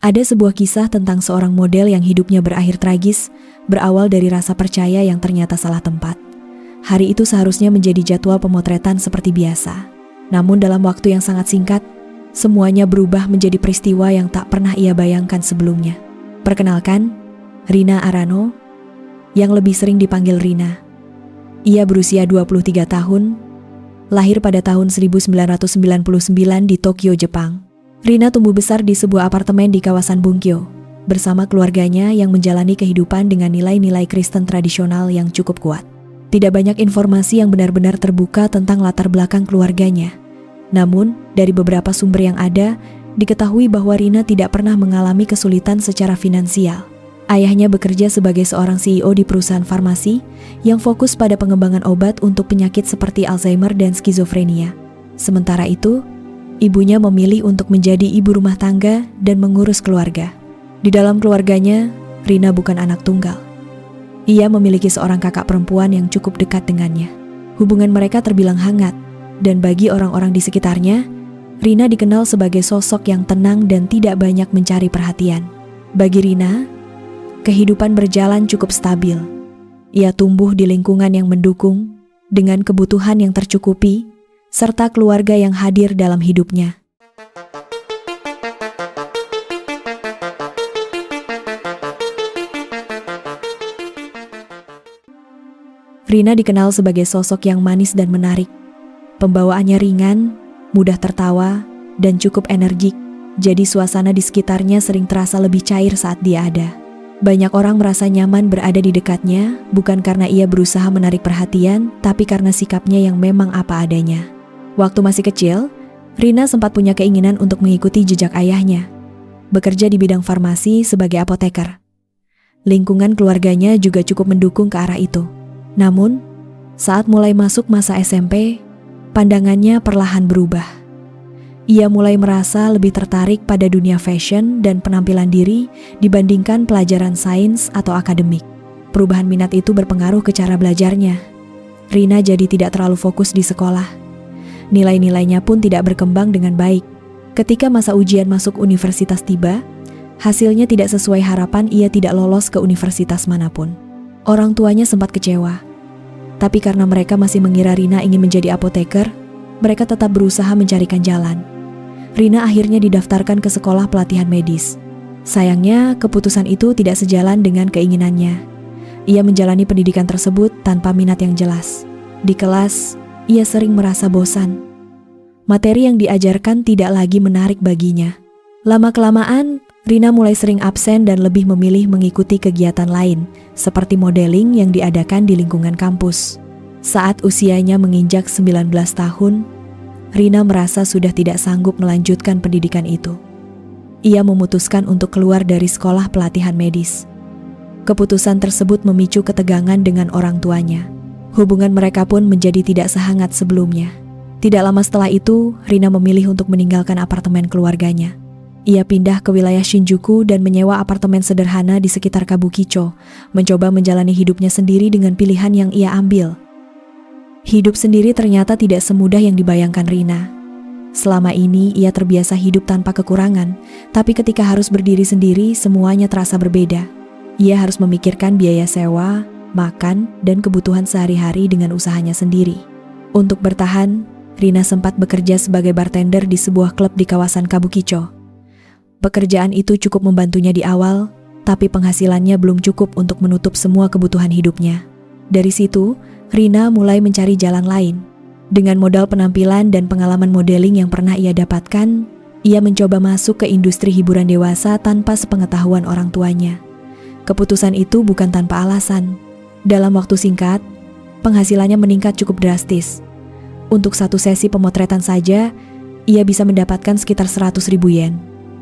Ada sebuah kisah tentang seorang model yang hidupnya berakhir tragis, berawal dari rasa percaya yang ternyata salah tempat. Hari itu seharusnya menjadi jadwal pemotretan seperti biasa. Namun dalam waktu yang sangat singkat, semuanya berubah menjadi peristiwa yang tak pernah ia bayangkan sebelumnya. Perkenalkan, Rina Arano, yang lebih sering dipanggil Rina. Ia berusia 23 tahun, lahir pada tahun 1999 di Tokyo, Jepang. Rina tumbuh besar di sebuah apartemen di kawasan Bunkyo, bersama keluarganya yang menjalani kehidupan dengan nilai-nilai Kristen tradisional yang cukup kuat. Tidak banyak informasi yang benar-benar terbuka tentang latar belakang keluarganya. Namun, dari beberapa sumber yang ada, diketahui bahwa Rina tidak pernah mengalami kesulitan secara finansial. Ayahnya bekerja sebagai seorang CEO di perusahaan farmasi yang fokus pada pengembangan obat untuk penyakit seperti Alzheimer dan skizofrenia. Sementara itu, ibunya memilih untuk menjadi ibu rumah tangga dan mengurus keluarga. Di dalam keluarganya, Rina bukan anak tunggal. Ia memiliki seorang kakak perempuan yang cukup dekat dengannya. Hubungan mereka terbilang hangat, dan bagi orang-orang di sekitarnya, Rina dikenal sebagai sosok yang tenang dan tidak banyak mencari perhatian. Bagi Rina, kehidupan berjalan cukup stabil. Ia tumbuh di lingkungan yang mendukung, dengan kebutuhan yang tercukupi, serta keluarga yang hadir dalam hidupnya. Rina dikenal sebagai sosok yang manis dan menarik. Pembawaannya ringan, mudah tertawa, dan cukup energik, jadi suasana di sekitarnya sering terasa lebih cair saat dia ada. Banyak orang merasa nyaman berada di dekatnya, bukan karena ia berusaha menarik perhatian, tapi karena sikapnya yang memang apa adanya. Waktu masih kecil, Rina sempat punya keinginan untuk mengikuti jejak ayahnya, bekerja di bidang farmasi sebagai apoteker. Lingkungan keluarganya juga cukup mendukung ke arah itu. Namun, saat mulai masuk masa SMP, pandangannya perlahan berubah. Ia mulai merasa lebih tertarik pada dunia fashion dan penampilan diri dibandingkan pelajaran sains atau akademik. Perubahan minat itu berpengaruh ke cara belajarnya. Rina jadi tidak terlalu fokus di sekolah. Nilai-nilainya pun tidak berkembang dengan baik. Ketika masa ujian masuk universitas tiba, hasilnya tidak sesuai harapan, ia tidak lolos ke universitas manapun. Orang tuanya sempat kecewa. Tapi karena mereka masih mengira Rina ingin menjadi apoteker, mereka tetap berusaha mencarikan jalan. Rina akhirnya didaftarkan ke sekolah pelatihan medis. Sayangnya, keputusan itu tidak sejalan dengan keinginannya. Ia menjalani pendidikan tersebut tanpa minat yang jelas. Di kelas, ia sering merasa bosan. Materi yang diajarkan tidak lagi menarik baginya. Lama-kelamaan, Rina mulai sering absen dan lebih memilih mengikuti kegiatan lain, seperti modeling yang diadakan di lingkungan kampus. Saat usianya menginjak 19 tahun, Rina merasa sudah tidak sanggup melanjutkan pendidikan itu. Ia memutuskan untuk keluar dari sekolah pelatihan medis. Keputusan tersebut memicu ketegangan dengan orang tuanya. Hubungan mereka pun menjadi tidak sehangat sebelumnya. Tidak lama setelah itu, Rina memilih untuk meninggalkan apartemen keluarganya. Ia pindah ke wilayah Shinjuku dan menyewa apartemen sederhana di sekitar Kabukicho, mencoba menjalani hidupnya sendiri dengan pilihan yang ia ambil. Hidup sendiri ternyata tidak semudah yang dibayangkan Rina. Selama ini ia terbiasa hidup tanpa kekurangan, tapi ketika harus berdiri sendiri, semuanya terasa berbeda. Ia harus memikirkan biaya sewa, makan, dan kebutuhan sehari-hari dengan usahanya sendiri. Untuk bertahan, Rina sempat bekerja sebagai bartender di sebuah klub di kawasan Kabukicho. Pekerjaan itu cukup membantunya di awal, tapi penghasilannya belum cukup untuk menutup semua kebutuhan hidupnya. Dari situ, Rina mulai mencari jalan lain. Dengan modal penampilan dan pengalaman modeling yang pernah ia dapatkan, ia mencoba masuk ke industri hiburan dewasa tanpa sepengetahuan orang tuanya. Keputusan itu bukan tanpa alasan. Dalam waktu singkat, penghasilannya meningkat cukup drastis. Untuk satu sesi pemotretan saja, ia bisa mendapatkan sekitar 100.000 yen.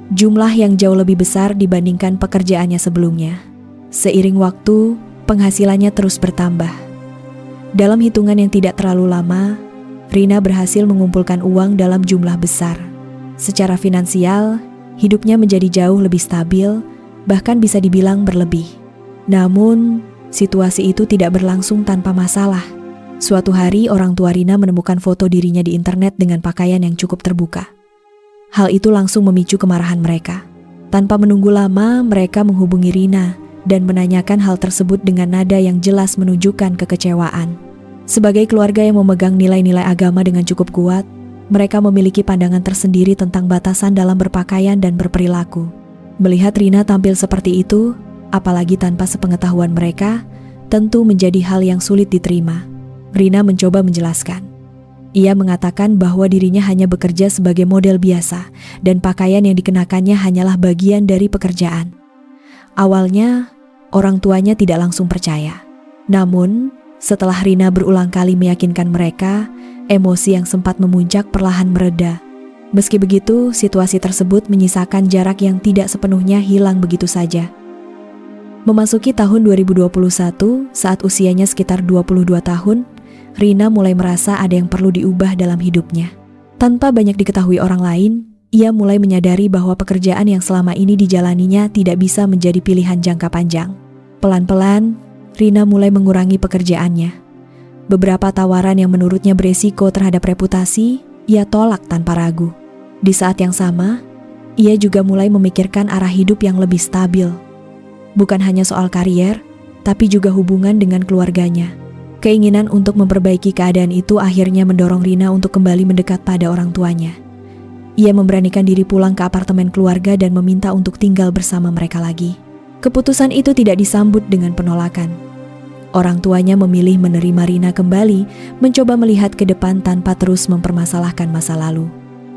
Jumlah yang jauh lebih besar dibandingkan pekerjaannya sebelumnya. Seiring waktu, penghasilannya terus bertambah. Dalam hitungan yang tidak terlalu lama, Rina berhasil mengumpulkan uang dalam jumlah besar. Secara finansial, hidupnya menjadi jauh lebih stabil, bahkan bisa dibilang berlebih. Namun, situasi itu tidak berlangsung tanpa masalah. Suatu hari, orang tua Rina menemukan foto dirinya di internet dengan pakaian yang cukup terbuka. Hal itu langsung memicu kemarahan mereka. Tanpa menunggu lama, mereka menghubungi Rina dan menanyakan hal tersebut dengan nada yang jelas menunjukkan kekecewaan. Sebagai keluarga yang memegang nilai-nilai agama dengan cukup kuat, mereka memiliki pandangan tersendiri tentang batasan dalam berpakaian dan berperilaku. Melihat Rina tampil seperti itu, apalagi tanpa sepengetahuan mereka, tentu menjadi hal yang sulit diterima. Rina mencoba menjelaskan. Ia mengatakan bahwa dirinya hanya bekerja sebagai model biasa dan pakaian yang dikenakannya hanyalah bagian dari pekerjaan. Awalnya, orang tuanya tidak langsung percaya. Namun, setelah Rina berulang kali meyakinkan mereka, emosi yang sempat memuncak perlahan mereda. Meski begitu, situasi tersebut menyisakan jarak yang tidak sepenuhnya hilang begitu saja. Memasuki tahun 2021, saat usianya sekitar 22 tahun, Rina mulai merasa ada yang perlu diubah dalam hidupnya. Tanpa banyak diketahui orang lain, ia mulai menyadari bahwa pekerjaan yang selama ini dijalaninya tidak bisa menjadi pilihan jangka panjang. Pelan-pelan, Rina mulai mengurangi pekerjaannya. Beberapa tawaran yang menurutnya beresiko terhadap reputasi, ia tolak tanpa ragu. Di saat yang sama, ia juga mulai memikirkan arah hidup yang lebih stabil. Bukan hanya soal karier, tapi juga hubungan dengan keluarganya. Keinginan untuk memperbaiki keadaan itu akhirnya mendorong Rina untuk kembali mendekat pada orang tuanya. Ia memberanikan diri pulang ke apartemen keluarga dan meminta untuk tinggal bersama mereka lagi. Keputusan itu tidak disambut dengan penolakan. Orang tuanya memilih menerima Rina kembali, mencoba melihat ke depan tanpa terus mempermasalahkan masa lalu.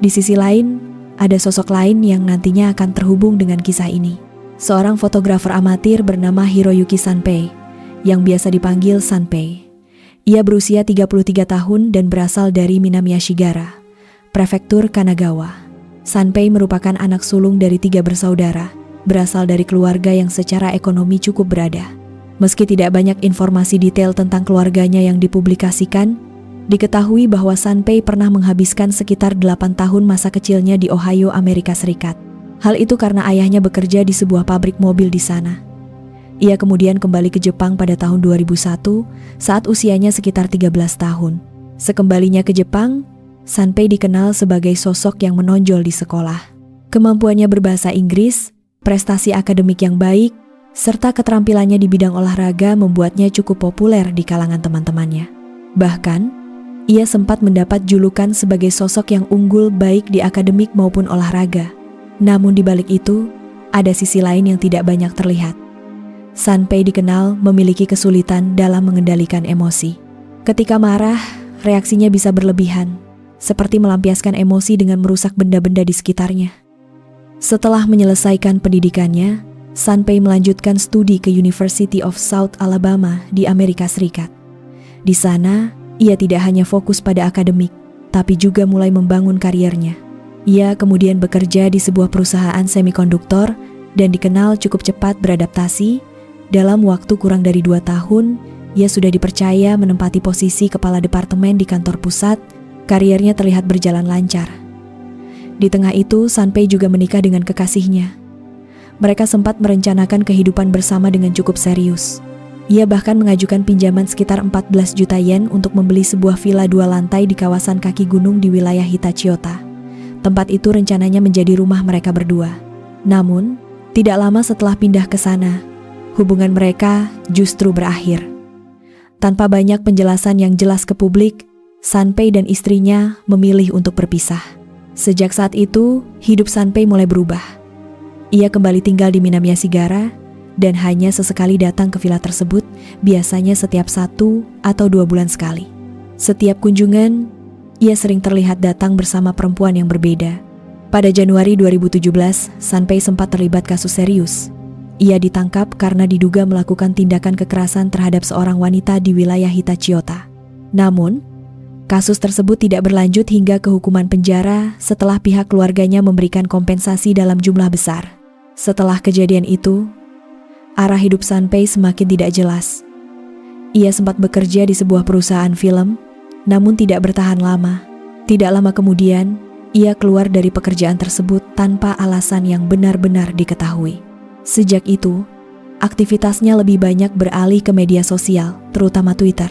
Di sisi lain, ada sosok lain yang nantinya akan terhubung dengan kisah ini. Seorang fotografer amatir bernama Hiroyuki Sanpei, yang biasa dipanggil Sanpei. Ia berusia 33 tahun dan berasal dari Minamiyashigara, Prefektur Kanagawa. Sanpei merupakan anak sulung dari 3 bersaudara, berasal dari keluarga yang secara ekonomi cukup berada. Meski tidak banyak informasi detail tentang keluarganya yang dipublikasikan, diketahui bahwa Sanpei pernah menghabiskan sekitar 8 tahun masa kecilnya di Ohio, Amerika Serikat. Hal itu karena ayahnya bekerja di sebuah pabrik mobil di sana. Ia kemudian kembali ke Jepang pada tahun 2001 saat usianya sekitar 13 tahun. Sekembalinya ke Jepang, Sanpei dikenal sebagai sosok yang menonjol di sekolah. Kemampuannya berbahasa Inggris, prestasi akademik yang baik, serta keterampilannya di bidang olahraga membuatnya cukup populer di kalangan teman-temannya. Bahkan, ia sempat mendapat julukan sebagai sosok yang unggul baik di akademik maupun olahraga. Namun di balik itu, ada sisi lain yang tidak banyak terlihat. Sanpei dikenal memiliki kesulitan dalam mengendalikan emosi. Ketika marah, reaksinya bisa berlebihan, seperti melampiaskan emosi dengan merusak benda-benda di sekitarnya. Setelah menyelesaikan pendidikannya, Sanpei melanjutkan studi ke University of South Alabama di Amerika Serikat. Di sana, ia tidak hanya fokus pada akademik, tapi juga mulai membangun kariernya. Ia kemudian bekerja di sebuah perusahaan semikonduktor dan dikenal cukup cepat beradaptasi. Dalam waktu kurang dari 2 tahun, ia sudah dipercaya menempati posisi kepala departemen di kantor pusat. Kariernya terlihat berjalan lancar. Di tengah itu, Sanpei juga menikah dengan kekasihnya. Mereka sempat merencanakan kehidupan bersama dengan cukup serius. Ia bahkan mengajukan pinjaman sekitar 14 juta yen untuk membeli sebuah villa 2 lantai di kawasan kaki gunung di wilayah Hitachiota. Tempat itu rencananya menjadi rumah mereka berdua. Namun, tidak lama setelah pindah ke sana, hubungan mereka justru berakhir. Tanpa banyak penjelasan yang jelas ke publik, Sanpei dan istrinya memilih untuk berpisah. Sejak saat itu, hidup Sanpei mulai berubah. Ia kembali tinggal di Minamiyashigara dan hanya sesekali datang ke villa tersebut, biasanya setiap 1 atau 2 bulan sekali. Setiap kunjungan, ia sering terlihat datang bersama perempuan yang berbeda. Pada Januari 2017, Sanpei sempat terlibat kasus serius. Ia ditangkap karena diduga melakukan tindakan kekerasan terhadap seorang wanita di wilayah Hitachiota. Namun, kasus tersebut tidak berlanjut hingga ke hukuman penjara setelah pihak keluarganya memberikan kompensasi dalam jumlah besar. Setelah kejadian itu, arah hidup Sanpei semakin tidak jelas. Ia sempat bekerja di sebuah perusahaan film, namun tidak bertahan lama. Tidak lama kemudian, ia keluar dari pekerjaan tersebut tanpa alasan yang benar-benar diketahui. Sejak itu, aktivitasnya lebih banyak beralih ke media sosial, terutama Twitter.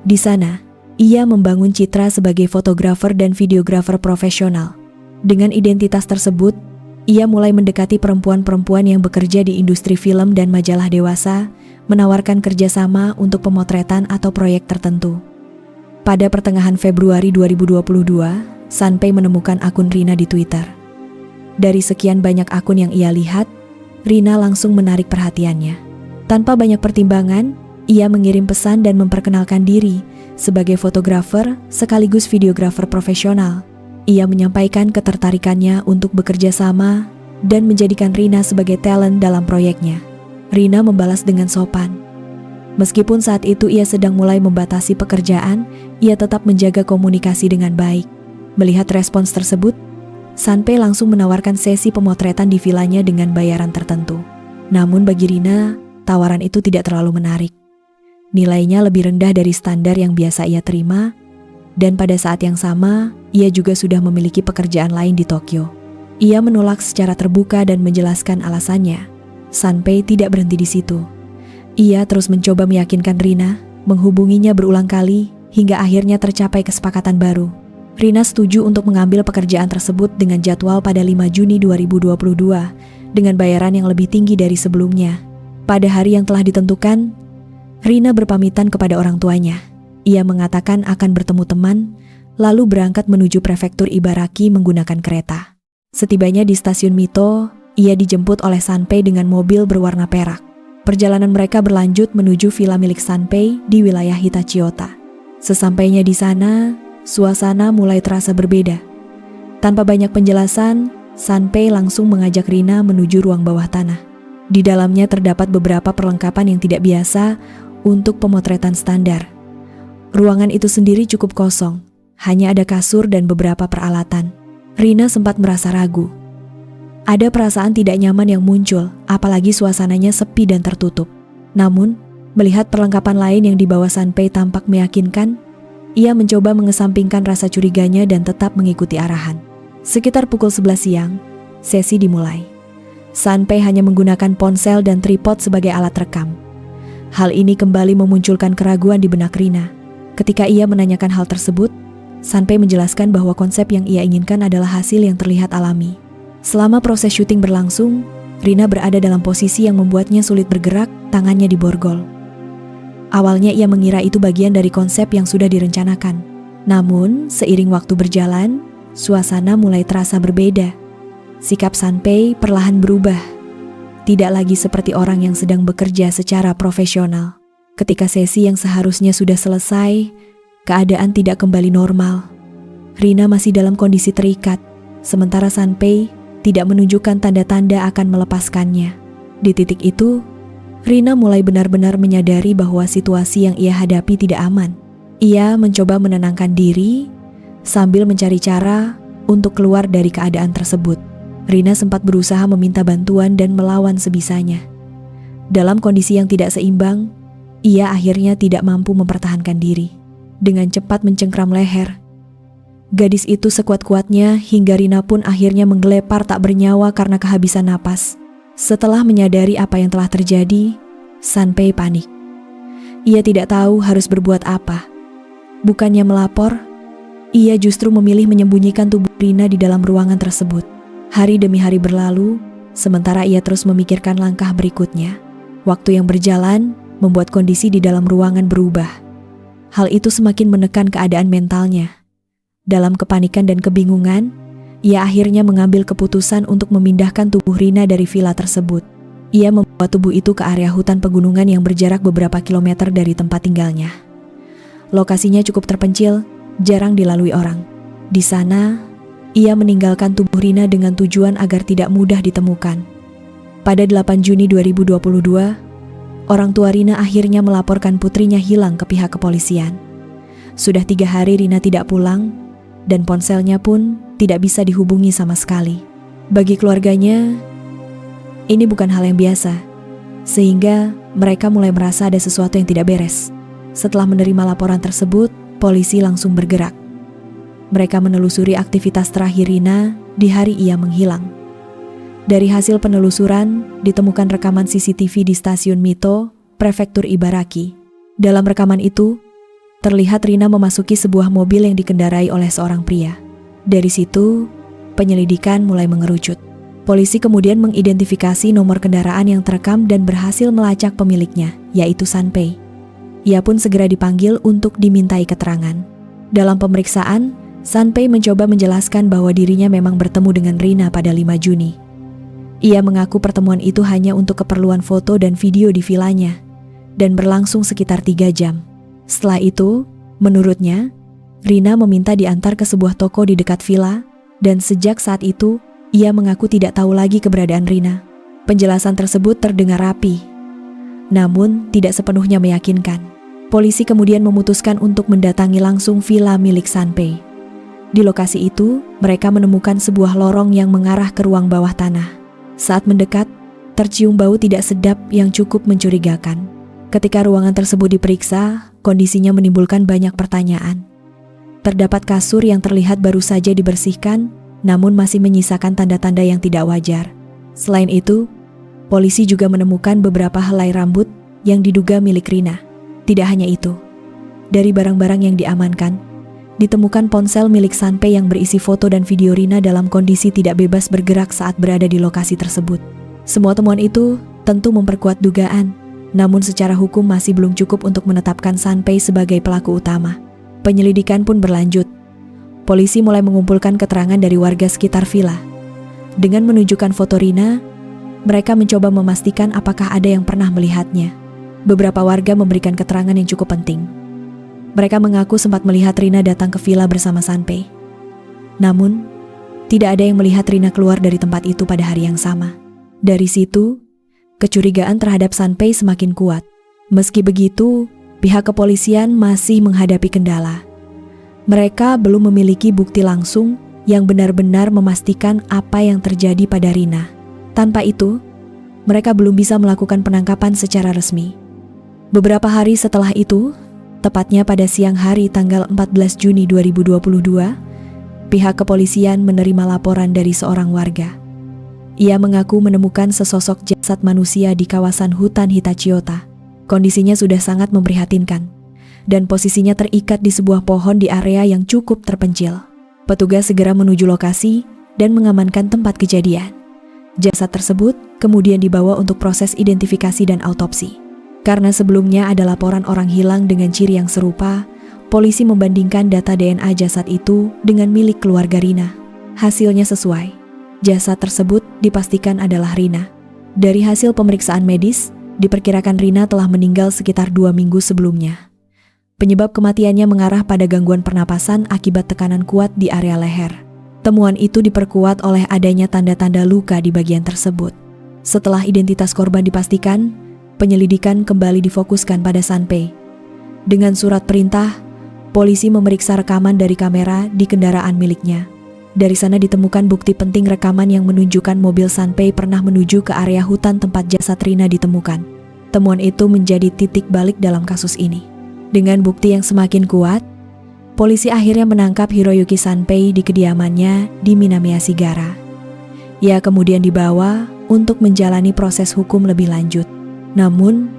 Di sana, ia membangun citra sebagai fotografer dan videografer profesional. Dengan identitas tersebut, Ia mulai mendekati perempuan-perempuan yang bekerja di industri film dan majalah dewasa, menawarkan kerjasama untuk pemotretan atau proyek tertentu. Pada pertengahan Februari 2022, Sanpei menemukan akun Rina di Twitter. Dari sekian banyak akun yang ia lihat, Rina langsung menarik perhatiannya. Tanpa banyak pertimbangan, ia mengirim pesan dan memperkenalkan diri sebagai fotografer sekaligus videografer profesional. Ia menyampaikan ketertarikannya untuk bekerja sama dan menjadikan Rina sebagai talent dalam proyeknya. Rina membalas dengan sopan. Meskipun saat itu ia sedang mulai membatasi pekerjaan, ia tetap menjaga komunikasi dengan baik. Melihat respons tersebut, Sanpei langsung menawarkan sesi pemotretan di vilanya dengan bayaran tertentu. Namun bagi Rina, tawaran itu tidak terlalu menarik. Nilainya lebih rendah dari standar yang biasa ia terima, dan pada saat yang sama, ia juga sudah memiliki pekerjaan lain di Tokyo. Ia menolak secara terbuka dan menjelaskan alasannya. Sanpei tidak berhenti di situ. Ia terus mencoba meyakinkan Rina, menghubunginya berulang kali, hingga akhirnya tercapai kesepakatan baru. Rina setuju untuk mengambil pekerjaan tersebut dengan jadwal pada 5 Juni 2022, dengan bayaran yang lebih tinggi dari sebelumnya. Pada hari yang telah ditentukan, Rina berpamitan kepada orang tuanya. Ia mengatakan akan bertemu teman, lalu berangkat menuju prefektur Ibaraki menggunakan kereta. Setibanya di stasiun Mito, ia dijemput oleh Sanpei dengan mobil berwarna perak. Perjalanan mereka berlanjut menuju villa milik Sanpei di wilayah Hitachiota. Sesampainya di sana, suasana mulai terasa berbeda. Tanpa banyak penjelasan, Sanpei langsung mengajak Rina menuju ruang bawah tanah. Di dalamnya terdapat beberapa perlengkapan yang tidak biasa untuk pemotretan standar. Ruangan itu sendiri cukup kosong, hanya ada kasur dan beberapa peralatan. Rina sempat merasa ragu. Ada perasaan tidak nyaman yang muncul, apalagi suasananya sepi dan tertutup. Namun, melihat perlengkapan lain yang dibawa Sanpei tampak meyakinkan, ia mencoba mengesampingkan rasa curiganya dan tetap mengikuti arahan. Sekitar pukul 11 siang, sesi dimulai. Sanpei hanya menggunakan ponsel dan tripod sebagai alat rekam. Hal ini kembali memunculkan keraguan di benak Rina. Ketika ia menanyakan hal tersebut, Sanpei menjelaskan bahwa konsep yang ia inginkan adalah hasil yang terlihat alami. Selama proses syuting berlangsung, Rina berada dalam posisi yang membuatnya sulit bergerak, tangannya diborgol. Awalnya ia mengira itu bagian dari konsep yang sudah direncanakan. Namun, seiring waktu berjalan, suasana mulai terasa berbeda. Sikap Sanpei perlahan berubah. Tidak lagi seperti orang yang sedang bekerja secara profesional. Ketika sesi yang seharusnya sudah selesai, keadaan tidak kembali normal. Rina masih dalam kondisi terikat, sementara Sanpei tidak menunjukkan tanda-tanda akan melepaskannya. Di titik itu, Rina mulai benar-benar menyadari bahwa situasi yang ia hadapi tidak aman. Ia mencoba menenangkan diri sambil mencari cara untuk keluar dari keadaan tersebut. Rina sempat berusaha meminta bantuan dan melawan sebisanya. Dalam kondisi yang tidak seimbang, ia akhirnya tidak mampu mempertahankan diri. Dengan cepat mencengkram leher. Gadis itu sekuat-kuatnya hingga Rina pun akhirnya menggelepar tak bernyawa karena kehabisan napas. Setelah menyadari apa yang telah terjadi, Sanpei panik. Ia tidak tahu harus berbuat apa. Bukannya melapor, ia justru memilih menyembunyikan tubuh Rina di dalam ruangan tersebut. Hari demi hari berlalu, sementara ia terus memikirkan langkah berikutnya. Waktu yang berjalan membuat kondisi di dalam ruangan berubah. Hal itu semakin menekan keadaan mentalnya. Dalam kepanikan dan kebingungan, ia akhirnya mengambil keputusan untuk memindahkan tubuh Rina dari villa tersebut. Ia membawa tubuh itu ke area hutan pegunungan yang berjarak beberapa kilometer dari tempat tinggalnya. Lokasinya cukup terpencil, jarang dilalui orang. Di sana, ia meninggalkan tubuh Rina dengan tujuan agar tidak mudah ditemukan. Pada 8 Juni 2022, orang tua Rina akhirnya melaporkan putrinya hilang ke pihak kepolisian. Sudah 3 hari Rina tidak pulang, dan ponselnya pun tidak bisa dihubungi sama sekali. Bagi keluarganya, ini bukan hal yang biasa, sehingga mereka mulai merasa ada sesuatu yang tidak beres. Setelah menerima laporan tersebut, polisi langsung bergerak. Mereka menelusuri aktivitas terakhir Rina di hari ia menghilang. Dari hasil penelusuran, ditemukan rekaman CCTV di stasiun Mito, prefektur Ibaraki. Dalam rekaman itu, terlihat Rina memasuki sebuah mobil yang dikendarai oleh seorang pria. Dari situ, penyelidikan mulai mengerucut. Polisi kemudian mengidentifikasi nomor kendaraan yang terekam dan berhasil melacak pemiliknya, yaitu Sanpei. Ia pun segera dipanggil untuk dimintai keterangan. Dalam pemeriksaan, Sanpei mencoba menjelaskan bahwa dirinya memang bertemu dengan Rina pada 5 Juni. Ia mengaku pertemuan itu hanya untuk keperluan foto dan video di vilanya, dan berlangsung sekitar 3 jam. Setelah itu, menurutnya, Rina meminta diantar ke sebuah toko di dekat villa, dan sejak saat itu, ia mengaku tidak tahu lagi keberadaan Rina. Penjelasan tersebut terdengar rapi, namun tidak sepenuhnya meyakinkan. Polisi kemudian memutuskan untuk mendatangi langsung villa milik Sanpei. Di lokasi itu, mereka menemukan sebuah lorong yang mengarah ke ruang bawah tanah. Saat mendekat, tercium bau tidak sedap yang cukup mencurigakan. Ketika ruangan tersebut diperiksa, kondisinya menimbulkan banyak pertanyaan. Terdapat kasur yang terlihat baru saja dibersihkan, namun masih menyisakan tanda-tanda yang tidak wajar. Selain itu, polisi juga menemukan beberapa helai rambut yang diduga milik Rina. Tidak hanya itu, dari barang-barang yang diamankan, ditemukan ponsel milik Sanpei yang berisi foto dan video Rina dalam kondisi tidak bebas bergerak saat berada di lokasi tersebut. Semua temuan itu tentu memperkuat dugaan, namun secara hukum masih belum cukup untuk menetapkan Sanpei sebagai pelaku utama. Penyelidikan pun berlanjut. Polisi mulai mengumpulkan keterangan dari warga sekitar villa. Dengan menunjukkan foto Rina, mereka mencoba memastikan apakah ada yang pernah melihatnya. Beberapa warga memberikan keterangan yang cukup penting. Mereka mengaku sempat melihat Rina datang ke villa bersama Sanpei. Namun, tidak ada yang melihat Rina keluar dari tempat itu pada hari yang sama. Dari situ, kecurigaan terhadap Sanpei semakin kuat. Meski begitu, pihak kepolisian masih menghadapi kendala. Mereka belum memiliki bukti langsung yang benar-benar memastikan apa yang terjadi pada Rina. Tanpa itu, mereka belum bisa melakukan penangkapan secara resmi. Beberapa hari setelah itu, tepatnya pada siang hari tanggal 14 Juni 2022, pihak kepolisian menerima laporan dari seorang warga. Ia mengaku menemukan sesosok jasad manusia di kawasan hutan Hitachiota. Kondisinya sudah sangat memprihatinkan, dan posisinya terikat di sebuah pohon di area yang cukup terpencil. Petugas segera menuju lokasi dan mengamankan tempat kejadian. Jasad tersebut kemudian dibawa untuk proses identifikasi dan autopsi. Karena sebelumnya ada laporan orang hilang dengan ciri yang serupa, polisi membandingkan data DNA jasad itu dengan milik keluarga Rina. Hasilnya sesuai. Jasad tersebut dipastikan adalah Rina. Dari hasil pemeriksaan medis, diperkirakan Rina telah meninggal sekitar 2 minggu sebelumnya. Penyebab kematiannya mengarah pada gangguan pernapasan akibat tekanan kuat di area leher. Temuan itu diperkuat oleh adanya tanda-tanda luka di bagian tersebut. Setelah identitas korban dipastikan, penyelidikan kembali difokuskan pada Sanpei. Dengan surat perintah, polisi memeriksa rekaman dari kamera di kendaraan miliknya. Dari sana ditemukan bukti penting rekaman yang menunjukkan mobil Sanpei pernah menuju ke area hutan tempat jasad Rina ditemukan. Temuan itu menjadi titik balik dalam kasus ini. Dengan bukti yang semakin kuat, polisi akhirnya menangkap Hiroyuki Sanpei di kediamannya di Minamiyasigara. Ia kemudian dibawa untuk menjalani proses hukum lebih lanjut. Namun,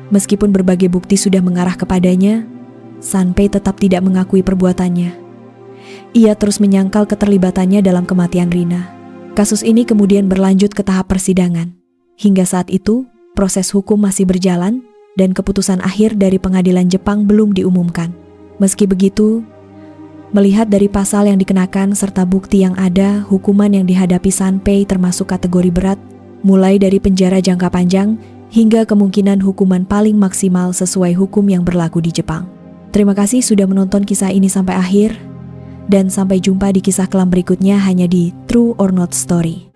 meskipun berbagai bukti sudah mengarah kepadanya, Sanpei tetap tidak mengakui perbuatannya. Ia terus menyangkal keterlibatannya dalam kematian Rina. Kasus ini kemudian berlanjut ke tahap persidangan. Hingga saat itu, proses hukum masih berjalan dan keputusan akhir dari pengadilan Jepang belum diumumkan. Meski begitu, melihat dari pasal yang dikenakan serta bukti yang ada, hukuman yang dihadapi Sanpei termasuk kategori berat, mulai dari penjara jangka panjang hingga kemungkinan hukuman paling maksimal sesuai hukum yang berlaku di Jepang. Terima kasih sudah menonton kisah ini sampai akhir, dan sampai jumpa di kisah kelam berikutnya hanya di True or Not Story.